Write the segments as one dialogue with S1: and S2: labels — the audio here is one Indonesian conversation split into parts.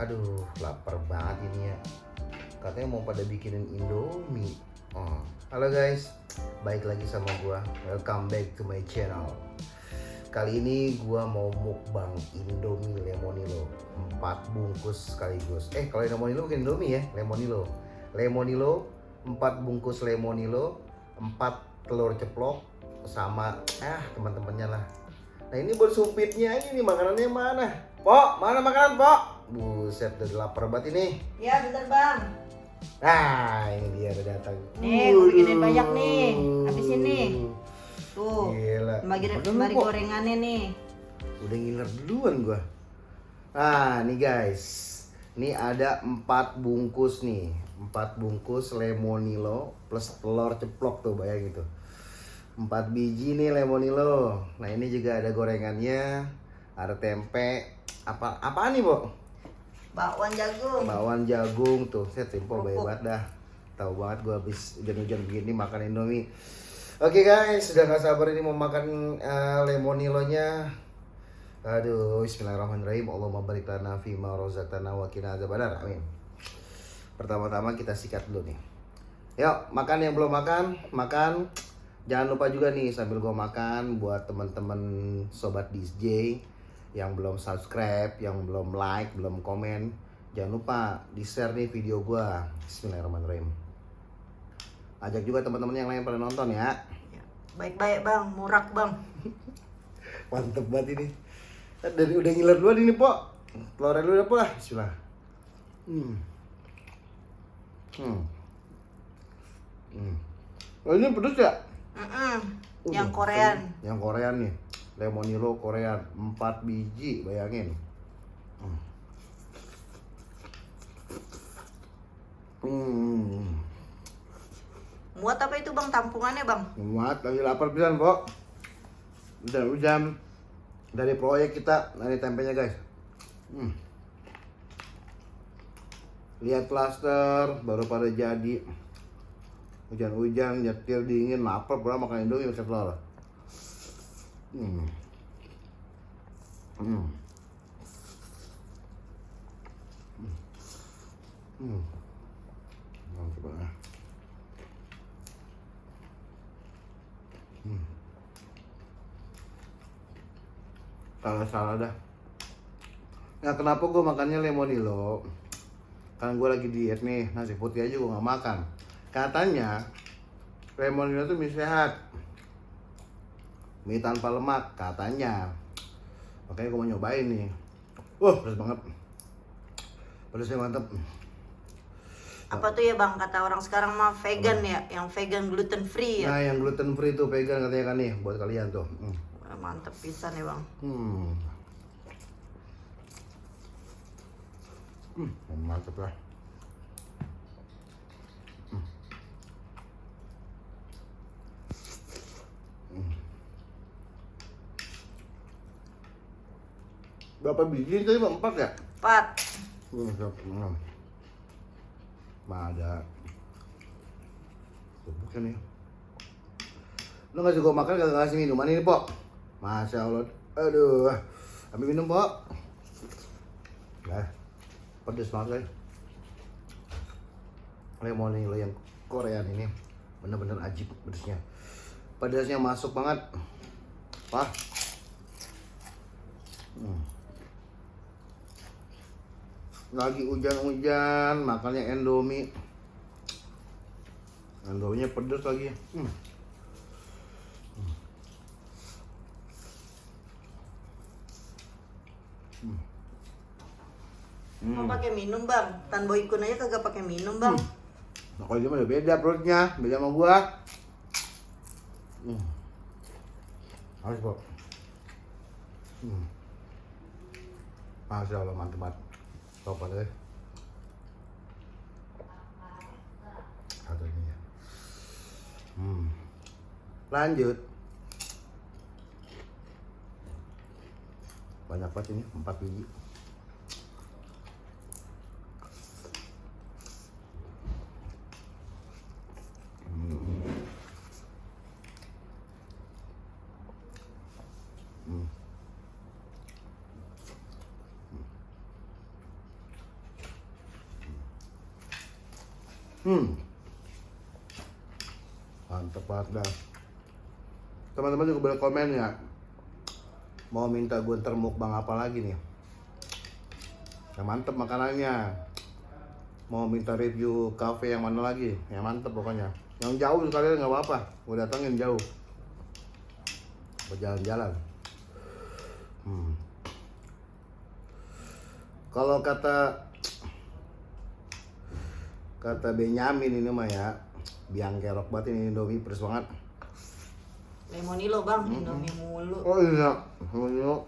S1: Aduh, lapar banget ini ya. Katanya mau pada bikinin Indomie. Oh. Halo guys, baik lagi sama gua. Welcome back to my channel. Kali ini gua mau mukbang Indomie Lemonilo 4 bungkus sekaligus. Kalau Lemonilo bukan Indomie ya, Lemonilo. Lemonilo 4 bungkus Lemonilo, 4 telur ceplok sama teman-temannya lah. Nah ini buat supitnya ini makanannya mana? Pok, mana makanan Pok? Buset, udah lapar banget ini.
S2: Ya bentar bang.
S1: Nah ini dia udah datang.
S2: Nih, gue bikinin banyak nih. Habis ini. Tuh.
S1: Gila.
S2: Bagi gorengannya nih.
S1: Udah ngiler duluan gua. Nah nih guys, ini ada 4 bungkus nih, 4 bungkus Lemonilo plus telur ceplok tuh, bayangin tuh. 4 biji nih Lemonilo. Nah ini juga ada gorengannya, ada tempe. Apaan nih, Bu?
S2: Bakwan jagung.
S1: Bakwan jagung tuh. Saya tempo banyak banget dah. Tahu banget gua habis hujan-hujan begini makan Indomie. Oke guys, sudah gak sabar ini mau makan Lemonilonya. Aduh, bismillahirrahmanirrahim. Allahumma barik lana fima razaqtana wa qina adzabannar. Amin. Pertama-tama kita sikat dulu nih. Yuk, makan yang belum makan, makan. Jangan lupa juga nih sambil gua makan buat teman-teman sobat DJ yang belum subscribe, yang belum like, belum komen, jangan lupa di-share nih video gua. Bismillahirrahmanirrahim. Ajak juga teman-teman yang lain pada nonton ya.
S2: Baik-baik bang, murak bang.
S1: Mantep banget ini. Dari udah ngiler duluan ini, Pok. Telurnya dulu udah lah. Bismillah. Oh, ini pedes ya?
S2: Yang Korean.
S1: Yang Korean nih. Lemonilo Korean 4 biji, bayangin.
S2: Muat apa itu bang, tampungannya bang?
S1: Muat, lagi lapar pisan, Pok. Udah hujan dari proyek kita, nah ini tempenya guys. Lihat klaster baru pada jadi. Hujan-hujan, nyetir dingin, lapar, pula makan Indomie pakai telur. Mantap banget. Salah dah. Nah kenapa gue makannya Lemonilo? Karena gue lagi diet nih, nasi putih aja gue gak makan. Katanya Lemonilo tuh mie sehat, mie tanpa lemak katanya. Makanya gue mau nyobain nih. Pedas banget. Pedasnya mantep.
S2: Apa tuh ya bang, kata orang sekarang mah vegan ya, yang vegan gluten free ya.
S1: Nah yang gluten free tuh vegan katanya kan nih, buat kalian tuh.
S2: Mantep pisan ya bang.
S1: Mantep lah. Berapa biji tadi bang? 4 ya?
S2: 4.
S1: Ada. Bukan nih. Lo ngasih gue makan gak ngasih minuman ini, Pok? Masya Allah. Aduh. Ambil minum, Pok. Nah. Pedes banget, guys. Lemonilo yang Korean ini bener-bener ajib pedesnya. Pedesnya masuk banget. Wah. Lagi hujan-hujan, makannya Indomie. Indominya pedes lagi.
S2: Mau pakai minum bang? Tan Boy Kun aja kagak pakai minum bang.
S1: Nah, kalau dia mah udah beda perutnya, beda sama gua. Harus kok. Masya Allah, mantep banget. Coba deh. Satunya ya. Lanjut. Banyak banget ini, 4 biji. Mantep banget dah. Teman-teman juga boleh komen ya, mau minta gue ntar mukbang apa lagi nih yang mantep makanannya, mau minta review cafe yang mana lagi yang mantep pokoknya, yang jauh sekalian nggak apa-apa, gue datengin jauh berjalan-jalan. Kalau kata Benyamin ini mah ya, biang kerok banget ini Indomie pedes banget.
S2: Lemonilo bang, Indomie mulu.
S1: Oh iya, Lemonilo.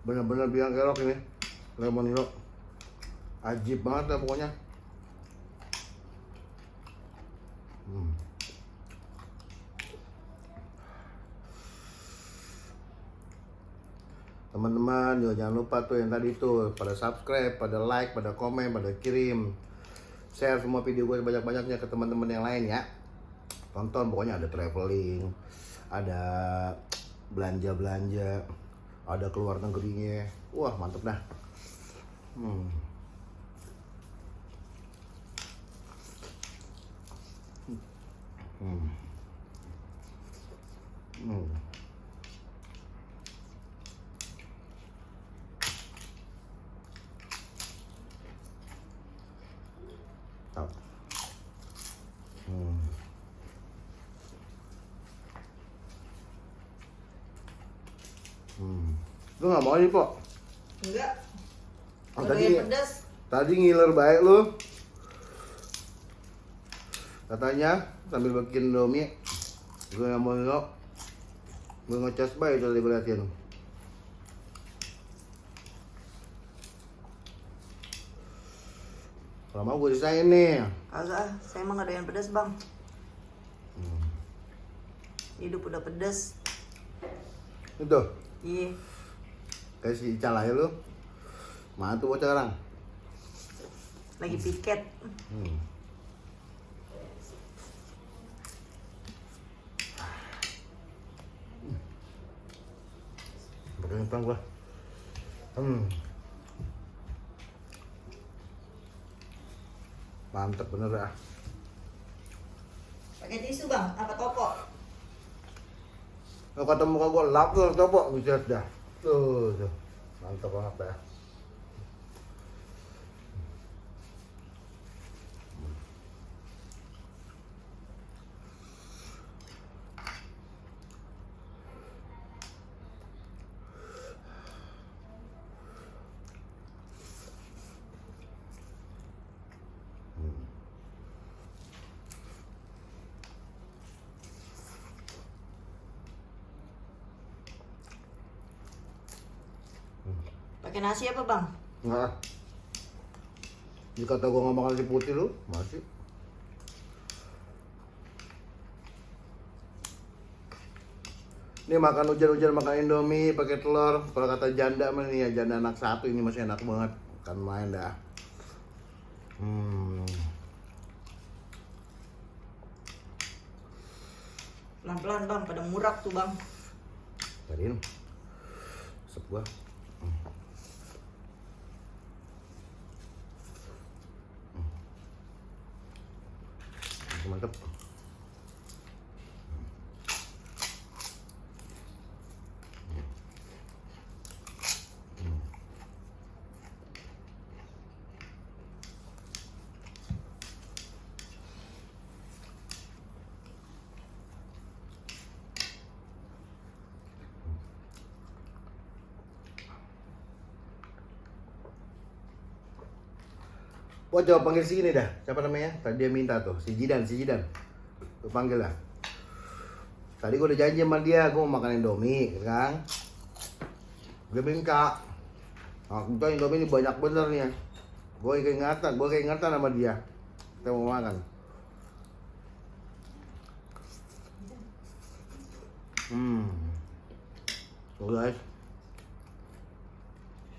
S1: Bener-bener biang kerok ini Lemonilo, ajib banget lah pokoknya. Teman-teman juga jangan lupa tuh yang tadi tuh pada subscribe, pada like, pada komen, pada kirim, share semua video gue sebanyak-banyaknya ke teman-teman yang lain ya. Tonton pokoknya, ada traveling, ada belanja-belanja, ada keluar negerinya. Wah mantep dah. Tap. Lu nggak mau nih Pok?
S2: Enggak.
S1: Oh,
S2: Kalau
S1: tadi-
S2: yang pedas.
S1: Tadi ngiler baik lu. Katanya sambil bikin Indomie, gue nggak mau ngelok, gue ngecas baik tadi berarti. Kalau mau gue desain nih.
S2: Kagak, saya emang gak ada yang pedas bang. Hidup udah pedas.
S1: Itu,
S2: Iya.
S1: kasih Ical aja lu. Mana tuh bocah sekarang?
S2: Lagi piket.
S1: Pakai nyemplang gua. Mantep bener dah.
S2: Pakai tisu bang, apa toko?
S1: Kalau kata muka gua lap tuh coba bisa dah. Tuh. Mantep banget dah.
S2: Pakai nasi apa bang?
S1: Enggak. Ini kata gua nggak makan nasi putih lu, masih. Ini makan hujan-hujan makan Indomie pakai telur. Kalau kata janda mah nih ya, janda anak satu ini masih enak banget. Kan main dah.
S2: Pelan-pelan bang, pada murak tuh bang.
S1: Tadiin. Resep gua. Mantep. Wah, coba panggil si ini dah. Siapa namanya? Tadi dia minta tuh, si Jidan. Tuh panggil lah. Tadi gue udah janji sama dia, gue mau makan Indomie, kan? Dia minta. Nah, kita Indomie ini banyak bener nih ya. Gue keingetan sama dia. Kita mau makan. Tuh guys,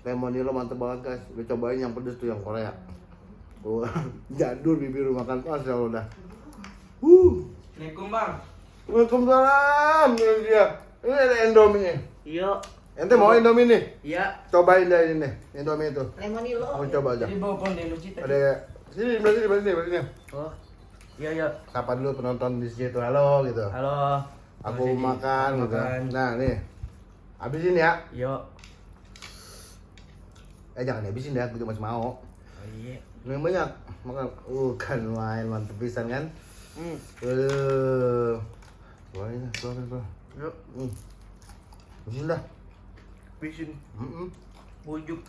S1: lemonilo mantep banget guys. Gue cobain yang pedes tuh yang Korea. Wah, jadul bibir lu makan pas ya udah.
S3: Assalamualaikum bang.
S1: Waalaikumsalam. Ini dia. Ini ada Indomie.
S3: Iya.
S1: Ente mau Indomie nih?
S3: Iya.
S1: Cobain deh ini, Indomie itu.
S2: Lemonilo.
S1: Mau coba aja.
S3: Jadi bawa konten Cita.
S1: Ada sini, sini.
S3: Oh. Iya iya.
S1: Sapa dulu penonton di situ. Halo gitu.
S3: Halo.
S1: Aku makan gitu.
S3: Makan.
S1: Nah, nih. Habisin ya.
S3: Iya.
S1: Jangan habisin ya, gue masih mau.
S3: Oh iya.
S1: Yang banyak makan. Kan main mantep pisan kan. Wah ini, keluar.
S3: Yuk.
S1: Habisin dah.
S3: Habisin. Bujuk.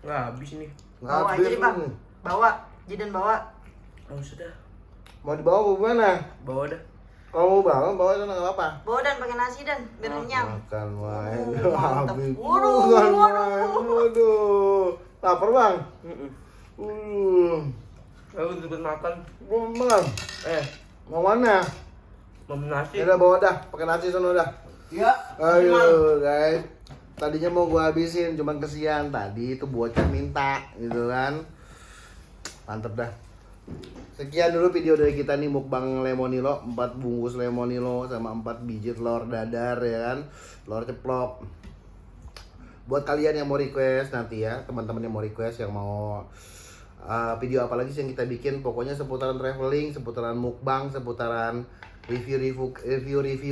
S3: Nggak habis nih.
S2: Bawa aja deh bang. Bawa. Jidan bawa.
S3: Oh sudah.
S1: Mau dibawa ke mana?
S3: Bawa dah.
S1: Kalau mau bawa sana nggak apa-apa.
S2: Bawa dan pakai nasi dan biar kenyang.
S1: Makan main.
S2: Mantap.
S1: Habis.
S2: Waduh,
S1: Makan
S2: waduh.
S1: main. Waduh. Lapar bang.
S3: Aku cepet makan.
S1: Belum makan. Mau mana?
S3: Mau nasi.
S1: Ya udah bawa dah, pakai nasi sana dah.
S3: Iya.
S1: Ayo guys, tadinya mau gua habisin, cuman kesian tadi itu bocah minta gitu kan. Mantep dah. Sekian dulu video dari kita nih mukbang lemonilo, 4 bungkus lemonilo sama 4 biji telur dadar ya kan, telur ceplok. Buat kalian yang mau request nanti ya, teman-teman yang mau request yang mau video apa lagi sih yang kita bikin, pokoknya seputaran traveling, seputaran mukbang, seputaran review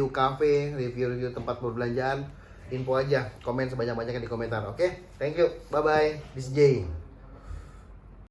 S1: cafe, review tempat perbelanjaan, info aja, komen sebanyak-banyaknya di komentar. Oke, thank you, bye bye, this J.